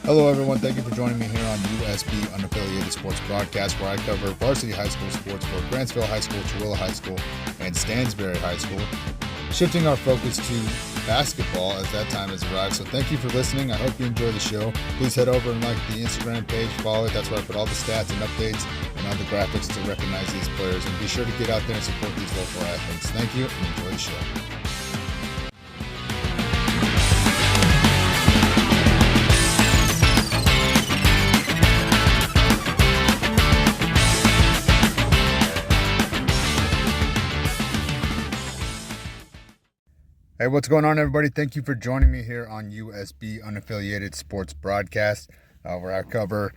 Hello, everyone. Thank you for joining me here on USB Unaffiliated Sports Broadcast, where I cover varsity high school sports for Grantsville High School, Tooele High School, and Stansbury High School. Shifting our focus to basketball as that time has arrived. So thank you for listening. I hope you enjoy the show. Please head over and like the Instagram page, follow it. That's where I put all the stats and updates and all the graphics to recognize these players. And be sure to get out there and support these local athletes. Thank you and enjoy the show. Hey, what's going on, everybody? Thank you for joining me here on USB Unaffiliated Sports Broadcast, where I cover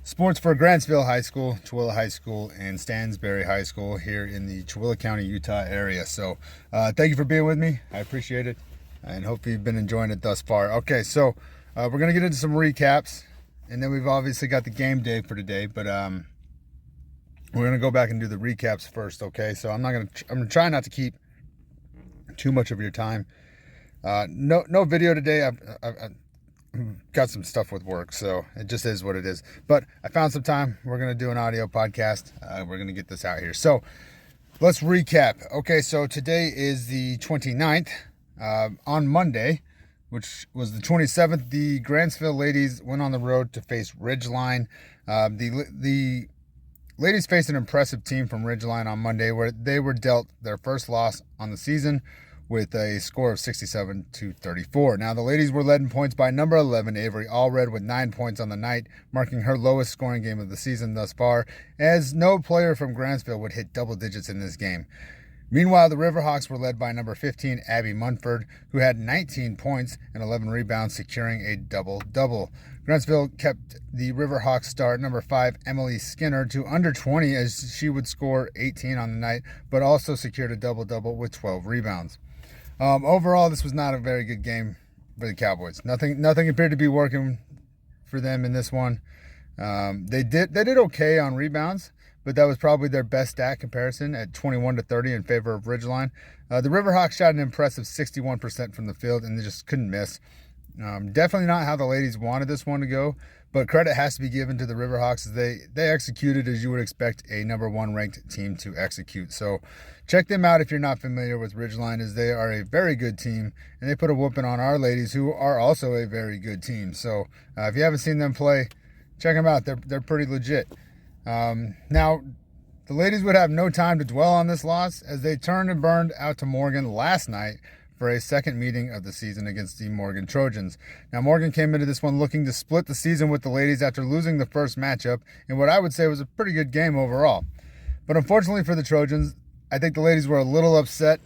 sports for Grantsville High School, Tooele High School, and Stansbury High School here in the Tooele County, Utah area. So thank you for being with me. I appreciate it, and hope you've been enjoying it thus far. Okay, so we're going to get into some recaps, and then we've obviously got the game day for today, but we're going to go back and do the recaps first, okay? So I'm going to try not to keep too much of your time. No video today. I've got some stuff with work, so it just is what it is. But I found some time. We're going to do an audio podcast. We're going to get this out here. So let's recap. Okay, so today is the 29th. On Monday, which was the 27th, the Grantsville ladies went on the road to face Ridgeline. The ladies faced an impressive team from Ridgeline on Monday, where they were dealt their first loss on the season with a score of 67-34. Now, the ladies were led in points by number 11, Avery Allred, with 9 points on the night, marking her lowest scoring game of the season thus far, as no player from Grantsville would hit double digits in this game. Meanwhile, the Riverhawks were led by number 15, Abby Munford, who had 19 points and 11 rebounds, securing a double-double. Grantsville kept the Riverhawks star number 5, Emily Skinner, to under 20 as she would score 18 on the night, but also secured a double-double with 12 rebounds. Overall, this was not a very good game for the Cowboys. Nothing appeared to be working for them in this one. They did okay on rebounds, but that was probably their best stat comparison at 21-30 in favor of Ridgeline. The Riverhawks shot an impressive 61% from the field, and they just couldn't miss. Definitely not how the ladies wanted this one to go, but credit has to be given to the Riverhawks as they executed as you would expect a number 1 ranked team to execute. So check them out if you're not familiar with Ridgeline, as they are a very good team, and they put a whooping on our ladies, who are also a very good team. So if you haven't seen them play, check them out. They're pretty legit. Now, the ladies would have no time to dwell on this loss, as they turned and burned out to Morgan last night for a second meeting of the season against the Morgan Trojans. Now, Morgan came into this one looking to split the season with the ladies after losing the first matchup in what I would say was a pretty good game overall. But unfortunately for the Trojans, I think the ladies were a little upset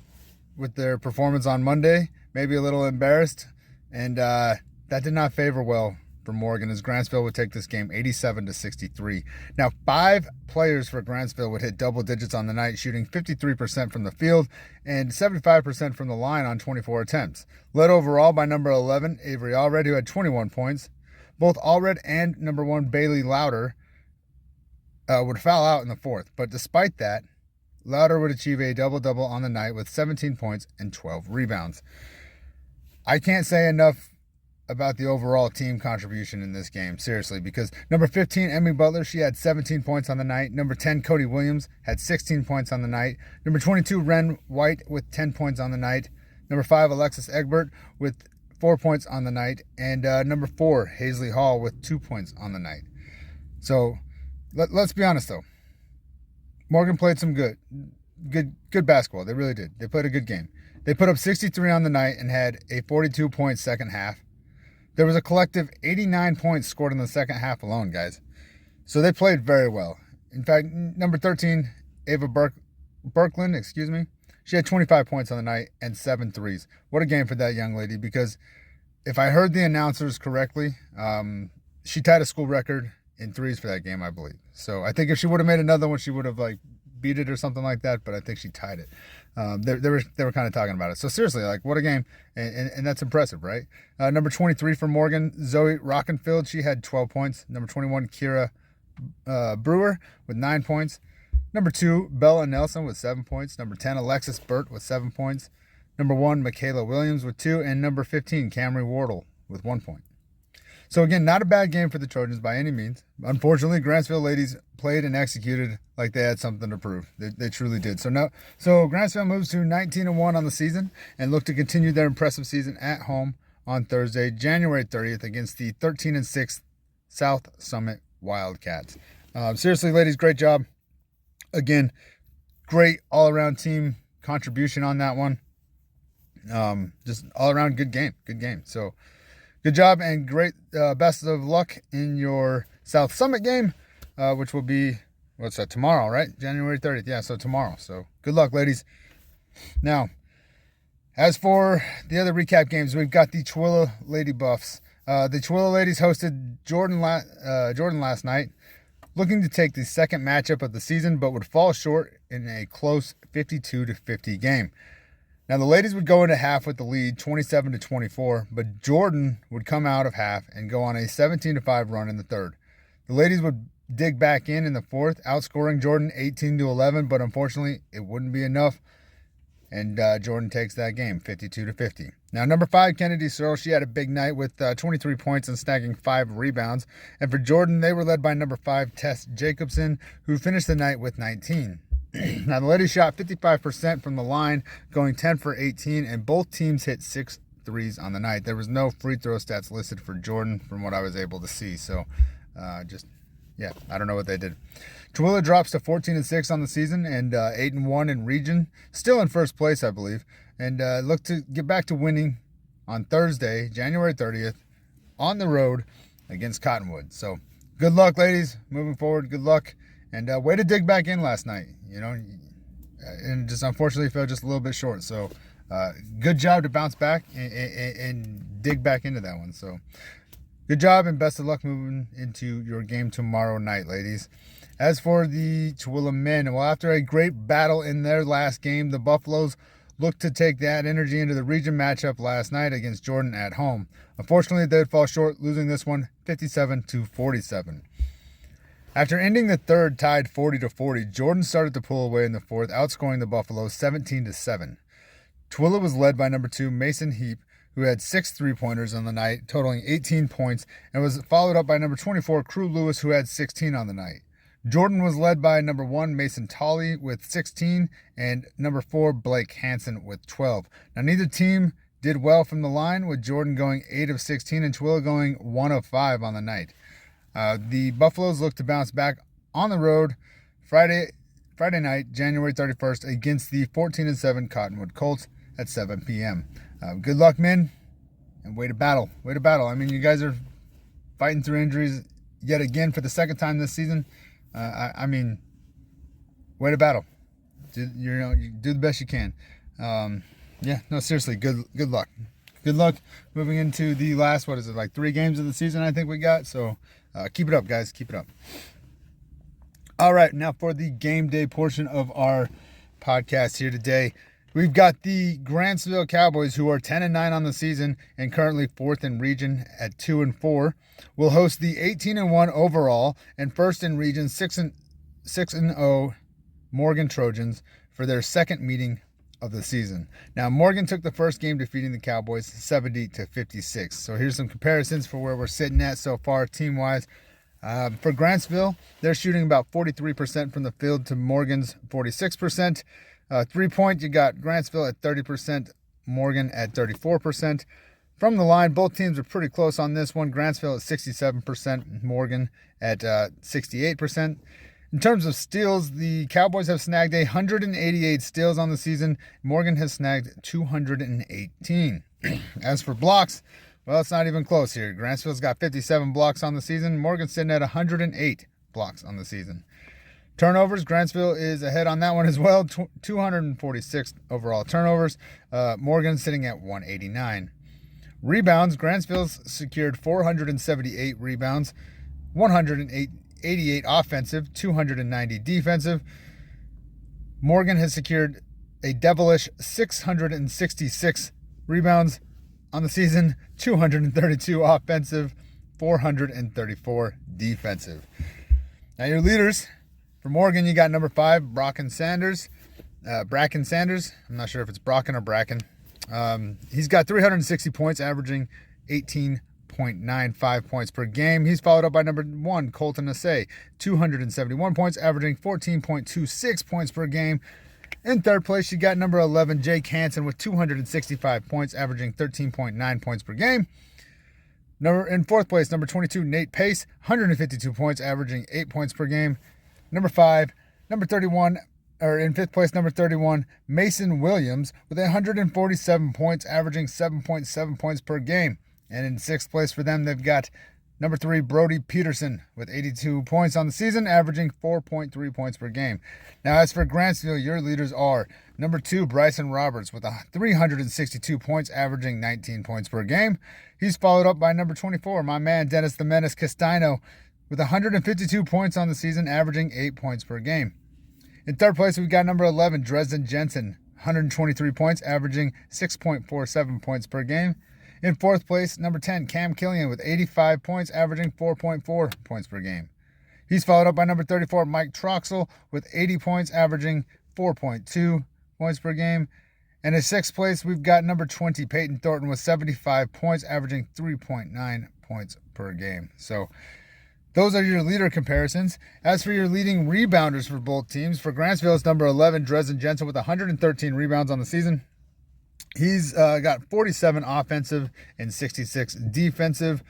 with their performance on Monday, maybe a little embarrassed, and that did not favor well for Morgan, as Grantsville would take this game 87-63. Now, 5 players for Grantsville would hit double digits on the night, shooting 53% from the field and 75% from the line on 24 attempts. Led overall by number 11, Avery Allred, who had 21 points. Both Allred and number 1, Bailey Louder, would foul out in the fourth. But despite that, Louder would achieve a double-double on the night with 17 points and 12 rebounds. I can't say enough about the overall team contribution in this game, seriously, because number 15, Emmy Butler, she had 17 points on the night. Number 10, Cody Williams, had 16 points on the night. Number 22, Ren White, with 10 points on the night. Number 5, Alexis Egbert, with 4 points on the night. And number 4, Hazley Hall, with 2 points on the night. So let's be honest, though. Morgan played some good basketball. They really did. They played a good game. They put up 63 on the night and had a 42-point second half. There was a collective 89 points scored in the second half alone, guys. So they played very well. In fact, number 13, Ava Birkland, she had 25 points on the night and 7 threes. What a game for that young lady, because if I heard the announcers correctly, she tied a school record in threes for that game, I believe. So I think if she would have made another one, she would have beat it or something like that, but I think she tied it. They were kind of talking about it. So seriously, what a game, and that's impressive, right? Number 23 for Morgan, Zoe Rockenfield, she had 12 points. Number 21, Kira Brewer with 9 points. Number 2, Bella Nelson with 7 points. Number 10, Alexis Burt with 7 points. Number 1, Michaela Williams with 2. And number 15, Camry Wardle with 1 point. So again, not a bad game for the Trojans by any means. Unfortunately, Grantsville ladies played and executed like they had something to prove. They truly did. So Grantsville moves to 19-1 on the season and look to continue their impressive season at home on Thursday, January 30th against the 13-6 South Summit Wildcats. Seriously, ladies, great job. Again, great all-around team contribution on that one. Just all-around good game. So good job and great best of luck in your South Summit game, which will be, tomorrow, right? January 30th. Yeah, so tomorrow. So good luck, ladies. Now, as for the other recap games, we've got the Tooele Lady Buffs. The Tooele ladies hosted Jordan last night, looking to take the second matchup of the season, but would fall short in a close 52-50 game. Now, the ladies would go into half with the lead, 27-24, but Jordan would come out of half and go on a 17-5 run in the third. The ladies would dig back in the fourth, outscoring Jordan 18-11, but unfortunately, it wouldn't be enough, and Jordan takes that game, 52-50. Now, number 5, Kennedy Searle, she had a big night with 23 points and snagging 5 rebounds. And for Jordan, they were led by number 5, Tess Jacobson, who finished the night with 19. Now, the ladies shot 55% from the line, going 10 for 18, and both teams hit 6 threes on the night. There was no free throw stats listed for Jordan from what I was able to see. So, I don't know what they did. Tooele drops to 14-6 on the season and 8-1 in region, still in first place, I believe, and look to get back to winning on Thursday, January 30th, on the road against Cottonwood. So, good luck, ladies. Moving forward, good luck. And way to dig back in last night, and just unfortunately fell just a little bit short. So good job to bounce back and dig back into that one. So good job and best of luck moving into your game tomorrow night, ladies. As for the Tooele men, well, after a great battle in their last game, the Buffaloes looked to take that energy into the region matchup last night against Jordan at home. Unfortunately, they would fall short, losing this one 57-47. After ending the third tied 40-40, Jordan started to pull away in the fourth, outscoring the Buffaloes 17-7. Tooele was led by number 2, Mason Heap, who had 6 three-pointers on the night, totaling 18 points, and was followed up by number 24, Crew Lewis, who had 16 on the night. Jordan was led by number 1, Mason Tolley, with 16, and number 4, Blake Hansen, with 12. Now, neither team did well from the line, with Jordan going 8 of 16 and Tooele going 1 of 5 on the night. The Buffaloes look to bounce back on the road Friday night, January 31st, against the 14-7 Cottonwood Colts at 7 p.m. Good luck, men, and way to battle. I mean, you guys are fighting through injuries yet again for the second time this season. Way to battle. You do the best you can. Seriously, good luck. Good luck moving into the last, 3 games of the season I think we got. So keep it up, guys. Keep it up. All right, now for the game day portion of our podcast here today. We've got the Grantsville Cowboys, who are 10-9 on the season and currently 4th in region at 2-4. Will host the 18-1 overall and 1st in region 6-0 Morgan Trojans for their second meeting of the season. Now, Morgan took the first game, defeating the Cowboys 70-56. So here's some comparisons for where we're sitting at so far team-wise. For Grantsville, they're shooting about 43% from the field to Morgan's 46%. 3-point, you got Grantsville at 30%, Morgan at 34%. From the line, both teams are pretty close on this one. Grantsville at 67%, Morgan at 68%. In terms of steals, the Cowboys have snagged 188 steals on the season. Morgan has snagged 218. As for blocks, well, it's not even close here. Grantsville's got 57 blocks on the season. Morgan's sitting at 108 blocks on the season. Turnovers, Grantsville is ahead on that one as well. 246 overall turnovers. Morgan sitting at 189. Rebounds, Grantsville's secured 478 rebounds, 188 offensive, 290 defensive. Morgan has secured a devilish 666 rebounds on the season, 232 offensive, 434 defensive. Now your leaders, for Morgan, you got number 5, Bracken Sanders. I'm not sure if it's Bracken or Bracken. He's got 360 points, averaging 18 1.95 points per game. He's followed up by number 1, Colton Asay, 271 points, averaging 14.26 points per game. In third place, you got number 11, Jake Hansen, with 265 points, averaging 13.9 points per game. In fourth place, number 22, Nate Pace, 152 points, averaging 8 points per game. In fifth place, number 31, Mason Williams, with 147 points, averaging 7.7 points per game. And in sixth place for them, they've got number 3, Brody Peterson, with 82 points on the season, averaging 4.3 points per game. Now, as for Grantsville, your leaders are number 2, Bryson Roberts, with 362 points, averaging 19 points per game. He's followed up by number 24, my man, Dennis the Menace Castino, with 152 points on the season, averaging 8 points per game. In third place, we've got number 11, Dresden Jensen, 123 points, averaging 6.47 points per game. In fourth place, number 10, Cam Killian, with 85 points, averaging 4.4 points per game. He's followed up by number 34, Mike Troxel, with 80 points, averaging 4.2 points per game. And in sixth place, we've got number 20, Peyton Thornton, with 75 points, averaging 3.9 points per game. So those are your leader comparisons. As for your leading rebounders for both teams, for Grantsville, it's number 11, Dresden Jensen, with 113 rebounds on the season. He's got 47 offensive and 66 defensive.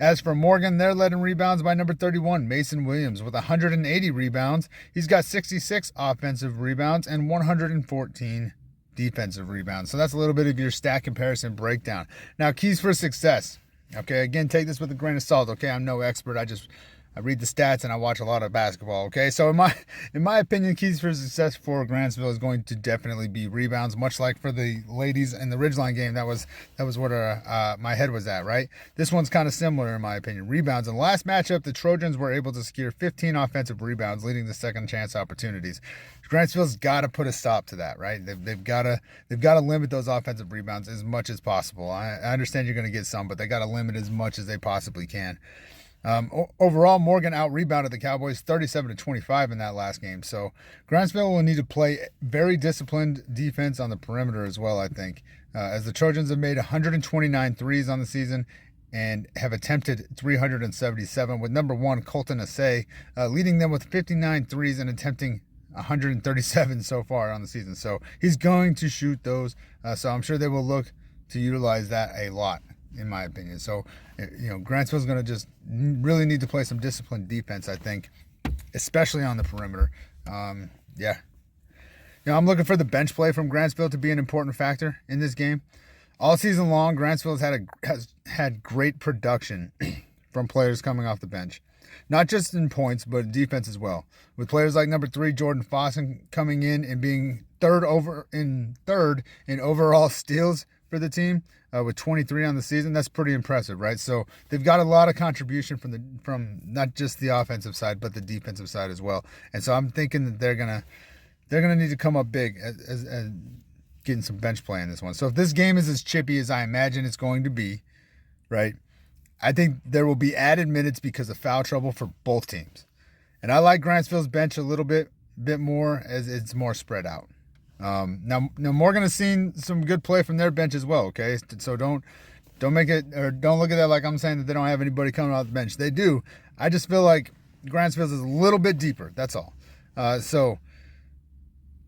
As for Morgan, they're led in rebounds by number 31, Mason Williams, with 180 rebounds. He's got 66 offensive rebounds and 114 defensive rebounds. So that's a little bit of your stat comparison breakdown. Now, keys for success. Okay, again, take this with a grain of salt. Okay, I'm no expert. I read the stats and I watch a lot of basketball. Okay, so in my opinion, keys for success for Grantsville is going to definitely be rebounds, much like for the ladies in the Ridgeline game. That was what my head was at, right? This one's kind of similar in my opinion. Rebounds. In the last matchup, the Trojans were able to secure 15 offensive rebounds, leading to second chance opportunities. Grantsville's got to put a stop to that, right? They've got to limit those offensive rebounds as much as possible. I understand you're going to get some, but they got to limit as much as they possibly can. Overall, Morgan out-rebounded the Cowboys 37-25 in that last game. So Grantsville will need to play very disciplined defense on the perimeter as well, I think, as the Trojans have made 129 threes on the season and have attempted 377, with number 1, Colton Asay, leading them with 59 threes and attempting 137 so far on the season. So he's going to shoot those. So I'm sure they will look to utilize that a lot, in my opinion. So, Grantsville's going to just really need to play some disciplined defense, I think, especially on the perimeter. I'm looking for the bench play from Grantsville to be an important factor in this game. All season long, Grantsville has had great production from players coming off the bench. Not just in points, but in defense as well. With players like number 3, Jordan Fossen, coming in and being third in overall steals for the team, with 23 on the season. That's pretty impressive, right? So they've got a lot of contribution from not just the offensive side, but the defensive side as well. And so I'm thinking that they're gonna need to come up big as getting some bench play in this one. So if this game is as chippy as I imagine it's going to be, right, I think there will be added minutes because of foul trouble for both teams. And I like Grantsville's bench a little bit more, as it's more spread out. Now Morgan has seen some good play from their bench as well. Okay, so don't make it, or don't look at that like I'm saying that they don't have anybody coming off the bench. They do. I just feel like Grantsville's is a little bit deeper. That's all.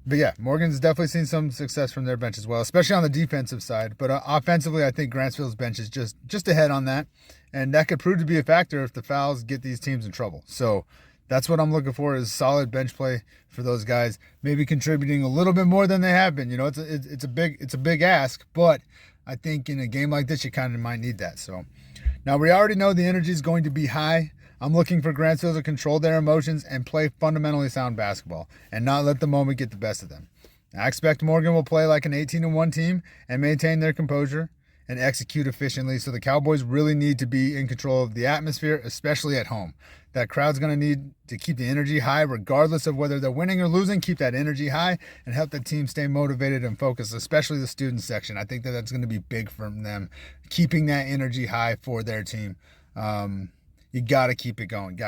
But yeah, Morgan's definitely seen some success from their bench as well, especially on the defensive side. But offensively, I think Grantsville's bench is just ahead on that, and that could prove to be a factor if the fouls get these teams in trouble. So that's what I'm looking for, is solid bench play for those guys, maybe contributing a little bit more than they have been. It's a big ask, but I think in a game like this, you kind of might need that. So now we already know the energy is going to be high. I'm looking for Grantsville to control their emotions and play fundamentally sound basketball and not let the moment get the best of them. I expect Morgan will play like an 18-1 team and maintain their composure and execute efficiently. So the Cowboys really need to be in control of the atmosphere, especially at home. That crowd's going to need to keep the energy high regardless of whether they're winning or losing. Keep that energy high and help the team stay motivated and focused, especially the student section. I think that's going to be big for them, keeping that energy high for their team. You got to keep it going.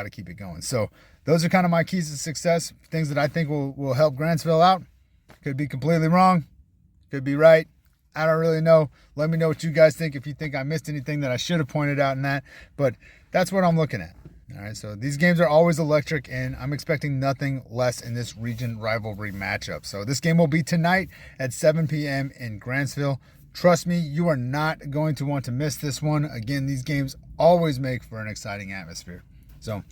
So those are kind of my keys to success, things that I think will help Grantsville out. Could be completely wrong. Could be right. I don't really know. Let me know what you guys think, if you think I missed anything that I should have pointed out in that. But that's what I'm looking at. All right, so these games are always electric, and I'm expecting nothing less in this region rivalry matchup. So this game will be tonight at 7 p.m. in Grantsville. Trust me, you are not going to want to miss this one. Again, these games always make for an exciting atmosphere. So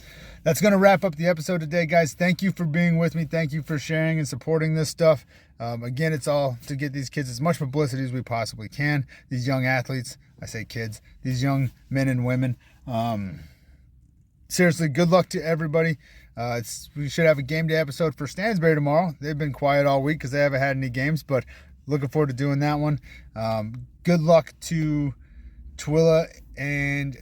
that's going to wrap up the episode today, guys. Thank you for being with me. Thank you for sharing and supporting this stuff. Again, it's all to get these kids as much publicity as we possibly can. These young athletes, I say kids, these young men and women. Seriously, good luck to everybody. We should have a game day episode for Stansbury tomorrow. They've been quiet all week because they haven't had any games, but looking forward to doing that one. Good luck to Tooele and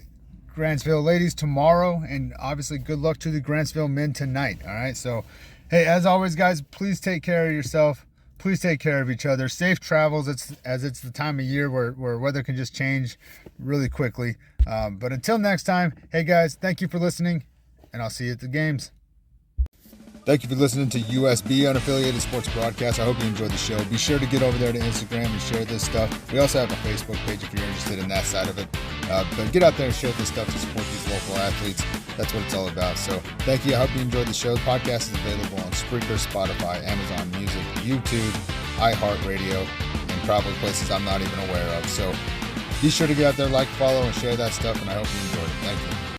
Grantsville ladies tomorrow, and obviously good luck to the Grantsville men tonight. All right, so hey, as always, guys, please take care of yourself. Please take care of each other. Safe travels. It's the time of year where weather can just change really quickly. But until next time, hey guys, thank you for listening, and I'll see you at the games. Thank you for listening to USB Unaffiliated Sports Broadcast. I hope you enjoyed the show. Be sure to get over there to Instagram and share this stuff. We also have a Facebook page if you're interested in that side of it. But get out there and share this stuff to support these local athletes. That's what it's all about. So thank you. I hope you enjoyed the show. The podcast is available on Spreaker, Spotify, Amazon Music, YouTube, iHeartRadio, and probably places I'm not even aware of. So be sure to get out there, like, follow, and share that stuff, and I hope you enjoyed it. Thank you.